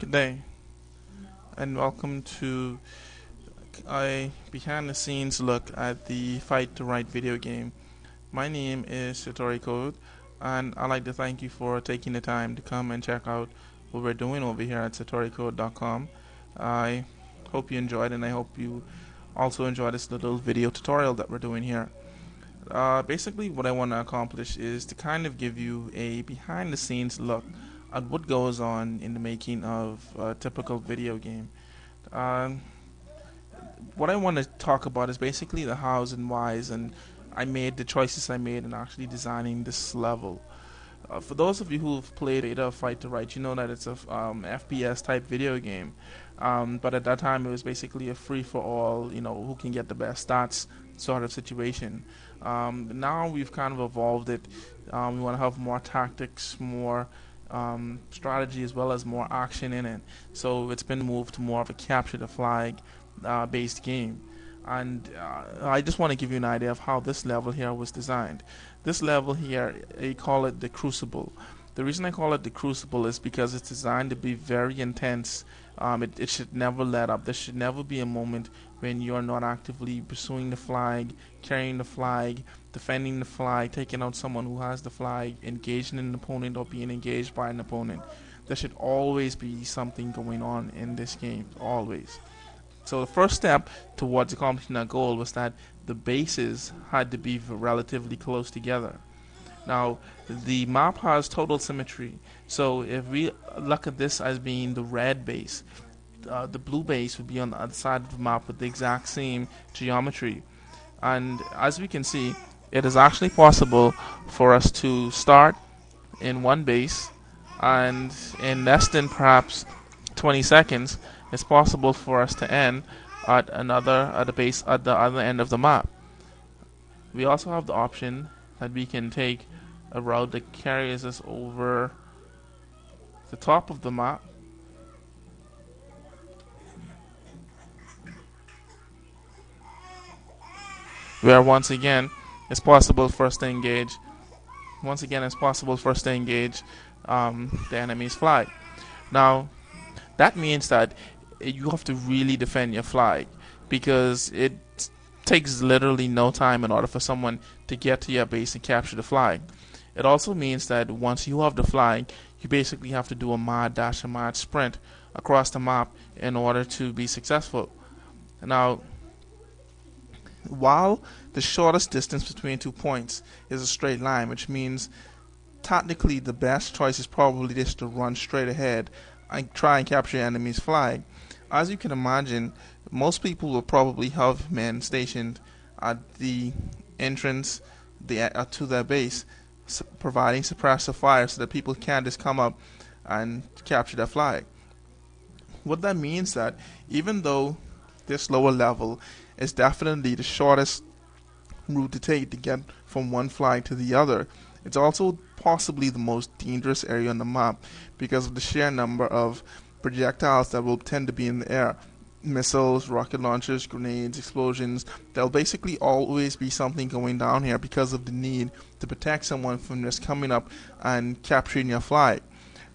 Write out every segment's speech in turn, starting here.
Good day, and welcome to a behind the scenes look at the Fight to Wright video game. My name is Satori Code, and I'd like to thank you for taking the time to come and check out what we're doing over here at satoricode.com. I hope you enjoyed, and I hope you also enjoy this little video tutorial that we're doing here. Basically, what I want to accomplish is to kind of give you a behind the scenes look at what goes on in the making of a typical video game. Um, what I want to talk about is basically the hows and whys, and I made the choices I made in actually designing this level. For those of you who've played Beta Fight to Right, you know that it's a FPS type video game. But at that time, it was basically a free for all, who can get the best stats sort of situation. Now we've kind of evolved it. We want to have more tactics, more strategy, as well as more action in it. So it's been moved to more of a capture the flag based game. And I just want to give you an idea of how this level here was designed. This level here, I call it the Crucible. The reason I call it the Crucible is because it's designed to be very intense. It should never let up. There should never be a moment when you're not actively pursuing the flag, carrying the flag, defending the flag, taking out someone who has the flag, engaging an opponent, or being engaged by an opponent. There should always be something going on in this game, always. So the first step towards accomplishing that goal was that the bases had to be relatively close together. Now, the map has total symmetry, so if we look at this as being the red base, the blue base would be on the other side of the map with the exact same geometry. And as we can see, it is actually possible for us to start in one base, and in less than perhaps 20 seconds, it's possible for us to end at the base at the other end of the map. We also have the option that we can take a route that carries us over the top of the map, where once again it's possible for us to engage. The enemy's flag. Now, that means that you have to really defend your flag, because it takes literally no time in order for someone to get to your base and capture the flag. It also means that once you have the flag, you basically have to do a mad dash, a mad sprint across the map in order to be successful. Now, while the shortest distance between 2 points is a straight line, which means technically the best choice is probably just to run straight ahead and try and capture your enemy's flag. As you can imagine, most people will probably have men stationed at the entrance to their base, providing suppressive fire so that people can't just come up and capture their flag. What that means that even though this lower level is definitely the shortest route to take to get from one flag to the other, it's also possibly the most dangerous area on the map because of the sheer number of projectiles that will tend to be in the air. Missiles, rocket launchers, grenades, explosions. There'll basically always be something going down here because of the need to protect someone from just coming up and capturing your flag.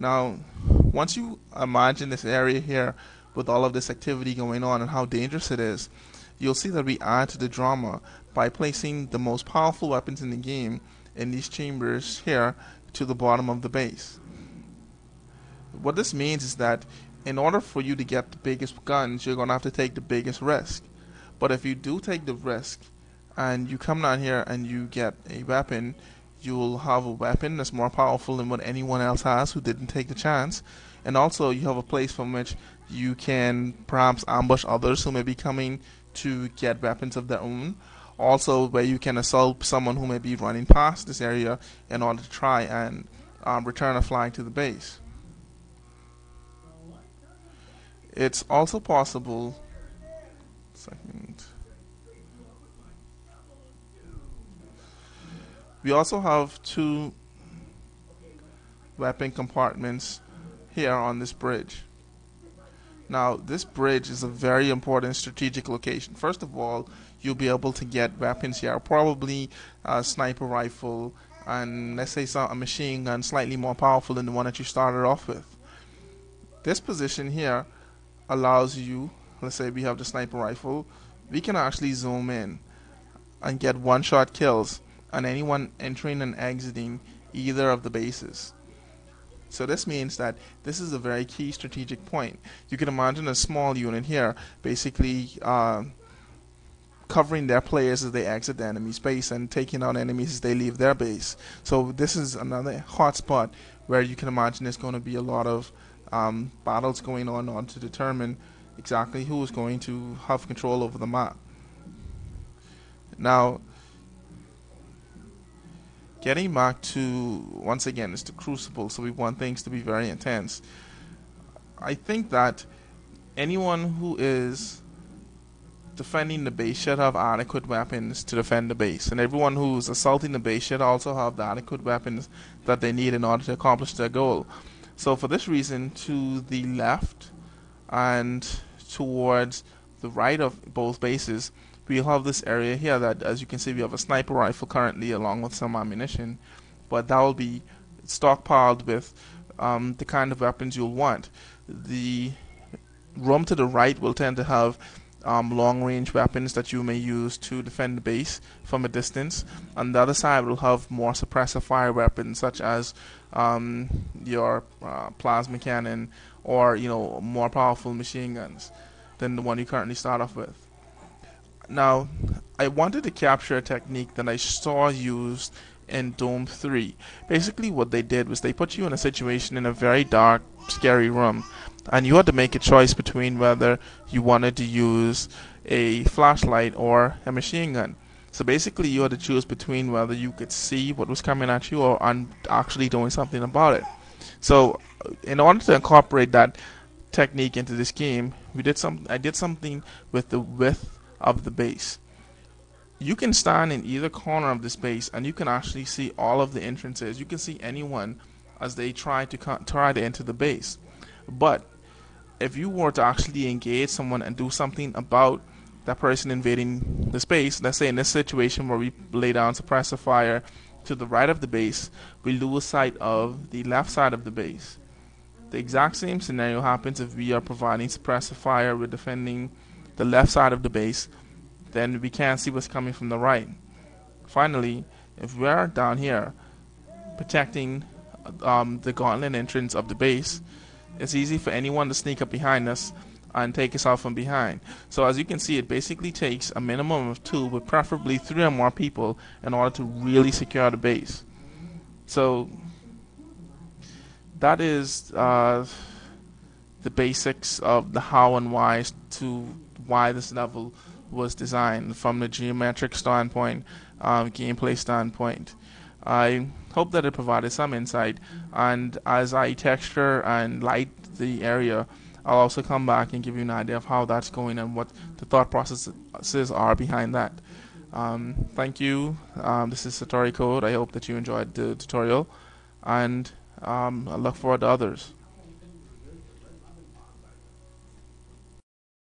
Now, once you imagine this area here with all of this activity going on and how dangerous it is, you'll see that we add to the drama by placing the most powerful weapons in the game in these chambers here to the bottom of the base. What this means is that in order for you to get the biggest guns, you're going to have to take the biggest risk. But if you do take the risk and you come down here and you get a weapon, you'll have a weapon that's more powerful than what anyone else has who didn't take the chance. And also you have a place from which you can perhaps ambush others who may be coming to get weapons of their own. Also, where you can assault someone who may be running past this area in order to try and return a flag to the base. It's also possible. We also have two weapon compartments here on this bridge. Now, this bridge is a very important strategic location. First of all, you'll be able to get weapons here, probably a sniper rifle, and let's say a machine gun slightly more powerful than the one that you started off with. This position here allows you, let's say we have the sniper rifle, we can actually zoom in and get one-shot kills on anyone entering and exiting either of the bases. So this means that this is a very key strategic point. You can imagine a small unit here basically covering their players as they exit the enemy's base and taking out enemies as they leave their base. So this is another hotspot where you can imagine there's going to be a lot of battles going on to determine exactly who is going to have control over the map. Now, getting back to, once again, it's the Crucible, so we want things to be very intense. I think that anyone who is defending the base should have adequate weapons to defend the base, and everyone who's assaulting the base should also have the adequate weapons that they need in order to accomplish their goal. So for this reason, to the left and towards the right of both bases, we'll have this area here that, as you can see, we have a sniper rifle currently along with some ammunition, but that will be stockpiled with the kind of weapons you'll want. The room to the right will tend to have long-range weapons that you may use to defend the base from a distance. On the other side will have more suppressive fire weapons such as your plasma cannon or more powerful machine guns than the one you currently start off with. Now, I wanted to capture a technique that I saw used in Dome 3. Basically what they did was they put you in a situation in a very dark, scary room, and you had to make a choice between whether you wanted to use a flashlight or a machine gun. So basically you had to choose between whether you could see what was coming at you or actually doing something about it. So in order to incorporate that technique into this game, I did something with the width of the base. You can stand in either corner of this base and you can actually see all of the entrances. You can see anyone as they try to enter the base. But if you were to actually engage someone and do something about that person invading the space, let's say in this situation where we lay down suppressive fire to the right of the base, we lose sight of the left side of the base. The exact same scenario happens if we are providing suppressive fire, we're defending the left side of the base, then we can't see what's coming from the right. Finally, if we are down here protecting the gauntlet entrance of the base, it's easy for anyone to sneak up behind us and take us out from behind. So as you can see, it basically takes a minimum of 2, but preferably 3 or more people in order to really secure the base. So that is the basics of the how and why to why this level was designed from the geometric standpoint, gameplay standpoint. I hope that it provided some insight, and as I texture and light the area, I'll also come back and give you an idea of how that's going and what the thought processes are behind that. Thank you. This is Satori Code. I hope that you enjoyed the tutorial, and I look forward to others.